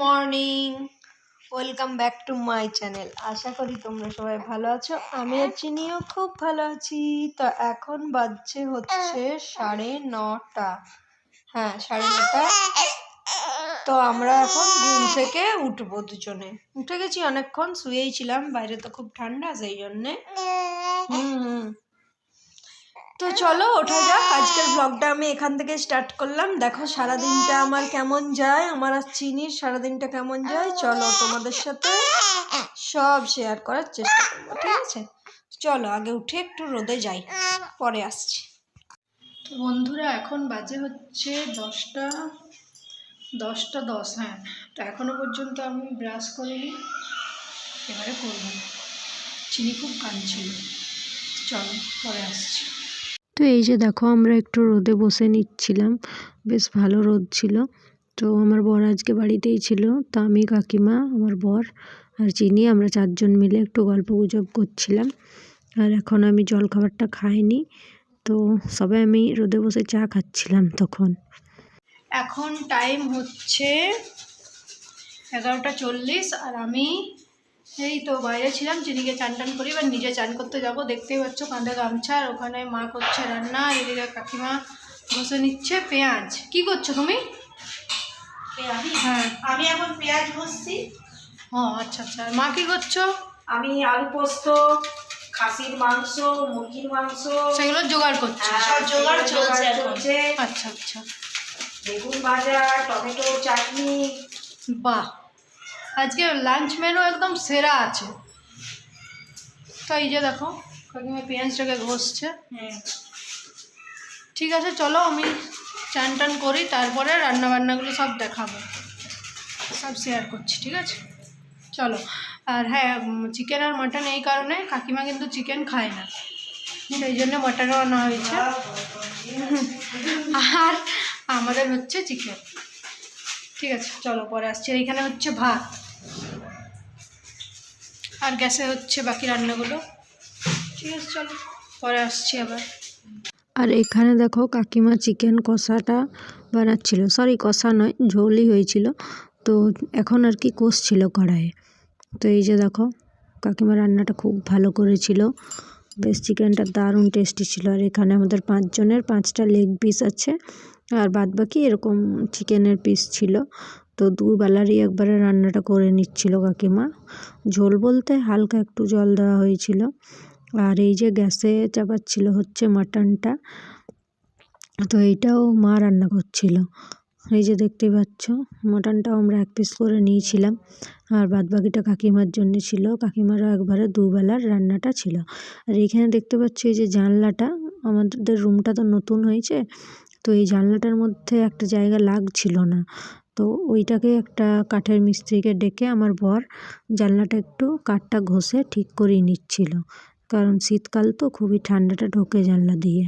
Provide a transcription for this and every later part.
Morning, welcome back to my channel. আশা করি তোমরা সবাই ভালো আছো। আমি আর চিনিও খুব ভালো আছি। তো এখন বাজছে হচ্ছে 9:30। হ্যাঁ, 9:30। তো আমরা এখন ঘুম থেকে উঠবো, দুজনে উঠে গেছি। অনেকক্ষণ শুয়েই ছিলাম, বাইরে তো খুব ঠান্ডা, সেই জন্যে। তো চলো ওঠা যাক। আজকের ব্লগটা আমি এখান থেকে স্টার্ট করলাম। দেখো সারাদিনটা আমার কেমন যায়, আমার আর চিনির সারাদিনটা কেমন যায়, চলো তোমাদের সাথে সব শেয়ার করার চেষ্টা করবো, ঠিক আছে? চলো আগে উঠে একটু রোদে যাই, পরে আসছি। তো বন্ধুরা, এখন বাজে হচ্ছে 10:10। হ্যাঁ, তো এখনো পর্যন্ত আমি ব্রাশ করিনি, এবারে করবো। চিনি খুব কাঁদছিল, চলো পরে আসছি। তো এই যে দেখো, আমরা একটু রোদে বসে নিচ্ছিলাম, বেশ ভালো রোদ ছিল। তো আমার বর আজকে বাড়িতেই ছিল, তো আমি, কাকিমা, আমার বর আর চিনি, আমরা 4জন মিলে একটু গল্প গুজব করছিলাম। আর এখন আমি জলখাবারটা খাইনি, তো সবাই আমি রোদে বসে চা খাচ্ছিলাম তখন। এখন টাইম হচ্ছে 11:40, আর আমি এই তো বাইরে ছিলাম। চিনিকে চান টান করি, এবার নিজে চান করতে যাব। দেখতেই পাচ্ছ কাঁধে গামছা, আর ওখানে মা করছে রান্না, এদিকে কাকিমা ঘষে নিচ্ছে পেঁয়াজ। কি করছো তুমি? হ্যাঁ, আমি এখন পেঁয়াজ ঘষছি। ও আচ্ছা আচ্ছা। আর মা কি করছো? আমি আলু পোস্ত, খাসির মাংস, মুরগির মাংস, সেগুলো জোগাড় করছো? সব জোগাড় চলছে। আচ্ছা আচ্ছা। বেগুন ভাজা, টমেটো চাটনি। বাহ, আজকে লাঞ্চ মেনু একদম সেরা আছে। তো এই যে দেখো কাকিমা পেঁয়াজটাকে ঘষছে। ঠিক আছে, চলো আমি চান টান করি, তারপরে রান্নাবান্নাগুলো সব দেখাবো, সব শেয়ার করছি, ঠিক আছে? চলো। আর হ্যাঁ, চিকেন আর মাটন এই কারণে, কাকিমা কিন্তু চিকেন খায় না, সেই জন্য মাটনও আনা হয়েছে। আর আমাদের হচ্ছে চিকেন। ঠিক আছে, চলো পরে আসছি। এইখানে হচ্ছে ভাত, আর গ্যাসে হচ্ছে বাকি রান্নাগুলো। ঠিক আছে, চলো পরে আসছি আবার। আর এখানে দেখো কাকিমা চিকেন কষাটা বানাচ্ছিল, সরি কষা নয়, ঝোলই হয়েছিল। তো এখন আর কি কষছিল কড়াইয়ে। তো এই যে দেখো কাকিমা রান্নাটা খুব ভালো করেছিল, বেশ চিকেনটা দারুণ টেস্টি ছিল। আর এখানে আমাদের 5জনের 5টা লেগ পিস আছে, আর বাদ বাকি এরকম চিকেনের পিস ছিল। তো দুবেলারই একবারে রান্নাটা করে নিচ্ছিল কাকিমা। ঝোল বলতে হালকা একটু জল দেওয়া হয়েছিল। আর এই যে গ্যাসে চাপাচ্ছিল হচ্ছে মাটনটা, তো এইটাও মা রান্না করছিল। এই যে দেখতেই পাচ্ছ, মাটনটাও আমরা 1 পিস করে নিয়েছিলাম, আর বাদবাকিটা কাকিমার জন্য ছিল। কাকিমারও একবারে দুবেলার রান্নাটা ছিল। আর এইখানে দেখতে পাচ্ছ এই যে জানলাটা, আমাদের রুমটা তো নতুন হয়েছে, তো এই জানলাটার মধ্যে একটা জায়গা লাগছিল না। তো ওইটাকে একটা কাঠের মিস্ত্রিকে ডেকে আমার বর জানলাটা একটু কাঠটা ঘষে ঠিক করিয়ে নিচ্ছিল, কারণ শীতকাল তো খুবই ঠান্ডাটা ঢোকে জানলা দিয়ে।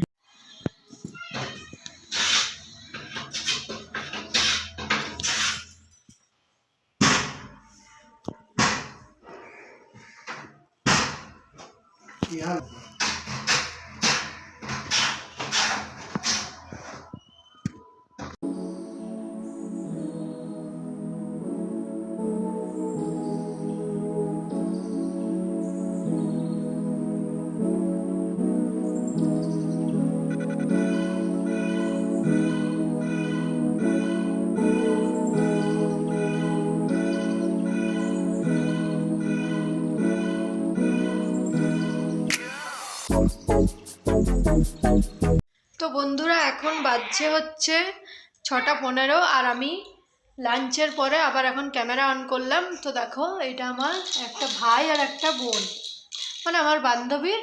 তো বন্ধুরা, এখন বাজছে হচ্ছে 6:15, আর আমি লাঞ্চের পরে আবার এখন ক্যামেরা অন করলাম। তো দেখো এটা আমার একটা ভাই আর একটা বোন, মানে আমার বান্ধবীর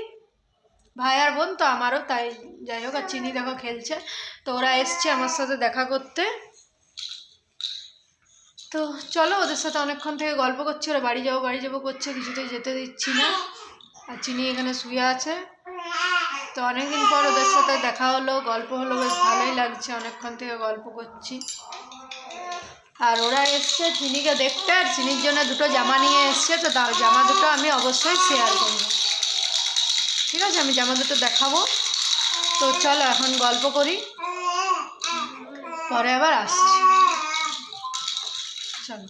ভাই আর বোন, তো আমারও তাই। যাই হোক, আর চিনি দেখো খেলছে। তো ওরা এসছে আমার সাথে দেখা করতে। তো চলো, ওদের সাথে অনেকক্ষণ থেকে গল্প করছি। ওরা বাড়ি যাবো করছে, কিছুতেই যেতে দিচ্ছি না। আর চিনি এখানে শুয়ে আছে। তো অনেকদিন পর ওদের সাথে দেখা হলো, গল্প হলো, বেশ ভালোই লাগছে। অনেকক্ষণ থেকে গল্প করছি। আর ওরা এসছে চিনিকে দেখতে, আর চিনির জন্য 2টো জামা নিয়ে এসছে। তো জামা দুটো আমি অবশ্যই শেয়ার করব, ঠিক আছে? আমি জামা দুটো দেখাবো। তো চলো এখন গল্প করি, পরে আবার আসছি, চলো।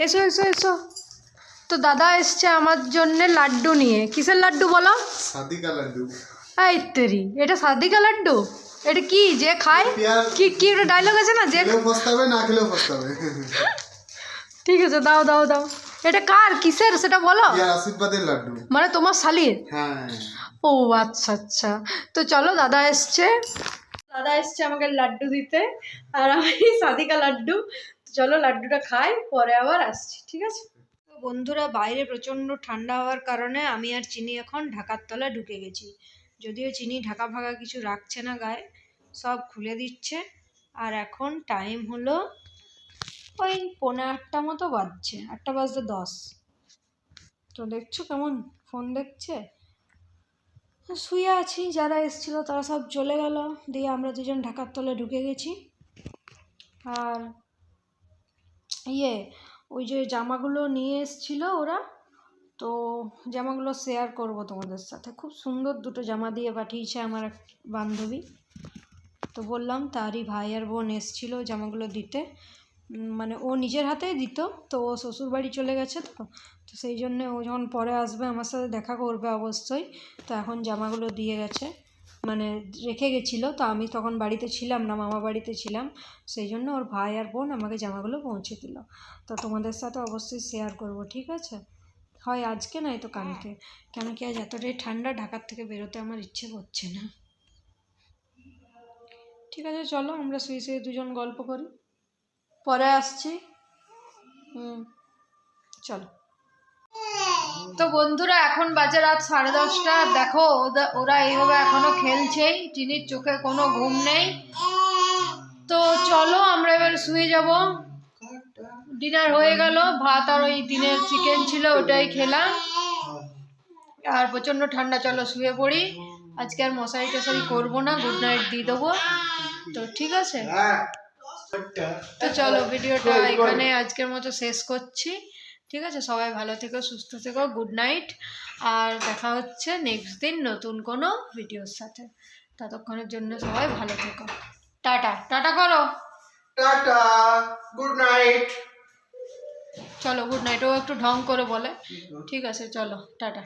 এসো এসো এসো। তো দাদা এসছে আমার জন্য লাড্ডু নিয়ে। কিসের লাড্ডু বলো? शादी का लड्डू। এই তেরি, এটা সাদিকা লাড্ডু? এটা কি যে খায়? কি কি একটা ডায়লগ আছে না, যে খেলেও পস্তাবে না খেলেও পস্তাবে। ঠিক আছে, দাও দাও দাও। এটা কার, কিসের সেটা বলো। ইয়ার আশীর্বাদের লাড্ডু। মানে তোমার শালির? হ্যাঁ। ও আচ্ছা আচ্ছা। তো চলো, দাদা এসছে আমাকে লাড্ডু দিতে, আর আমি সাদিকা লাড্ডু। তো চলো লাড্ডুটা খাই, পরে আবার আসছি, ঠিক আছে? তো বন্ধুরা, বাইরে প্রচণ্ড ঠান্ডা হওয়ার কারণে আমি আর চিনি এখন ঢাকার তলায় ঢুকে গেছি। যদিও চিনি ঢাকা ফাকা কিছু রাখছে না গায়ে, সব খুলে দিচ্ছে। আর এখন টাইম হলো ওই 7:45 মতো বাজছে, 8:10। তো দেখছো কেমন ফোন দেখছে। শুয়ে আছি, যারা এসেছিলো তারা সব চলে গেল, দিয়ে আমরা দুজন ঢাকার তলায় ঢুকে গেছি। আর ওই যে জামাগুলো নিয়ে এসেছিলো ওরা, তো জামাগুলো শেয়ার করব তোমাদের সাথে। খুব সুন্দর দুটো জামা দিয়ে পাঠিয়েছে আমার এক বান্ধবী। তো বললাম তারই ভাই আর বোন এসেছিলো জামাগুলো দিতে, মানে ও নিজের হাতেই দিত, তো ও শ্বশুরবাড়ি চলে গেছে। তো সেই জন্যে ও যখন পরে আসবে আমার সাথে দেখা করবে অবশ্যই। তো এখন জামাগুলো দিয়ে গেছে, মানে রেখে গেছিলো। তো আমি তখন বাড়িতে ছিলাম না, মামা বাড়িতে ছিলাম, সেই জন্য ওর ভাই আর বোন আমাকে জামাগুলো পৌঁছে দিল। তো তোমাদের সাথে অবশ্যই শেয়ার করব, ঠিক আছে? হয় আজকে নয় তো কালকে, কেন কি আজ এতটাই ঠান্ডা, ঢাকার থেকে বেরোতে আমার ইচ্ছে করছে না। ঠিক আছে, চলো আমরা শুয়ে শুয়ে দুজন গল্প করি, পরে আসছি। চলো। তো বন্ধুরা, এখন বাজে রাত 10:30। দেখো ওরা এইভাবে এখনো খেলছেই, চিনির চোখে কোনো ঘুম নেই। তো চলো আমরা এবার শুয়ে যাব। ডিনার হয়ে গেল, ভাত আর ওই দিনের চিকেন ছিল ওটাই খেলাম। আর প্রচণ্ড ঠান্ডা, চলো শুয়ে পড়ি। আজকে আর মশারি টশারি করবো না, গুড নাইট দিয়ে দেবো। তো ঠিক আছে, তো চলো ভিডিওটা এখানে আজকের মতো শেষ করছি, ঠিক আছে? সবাই ভালো থেকো, সুস্থ থেকো, গুড নাইট। আর দেখা হচ্ছে নেক্সট দিন নতুন কোনো ভিডিওর সাথে। ততক্ষণের জন্য সবাই ভালো থেকো, টাটা। টাটা করো, টাটা, গুড নাইট। চলো গুড নাইট। ও একটু ঢং করে বলে, ঠিক আছে? চলো টাটা।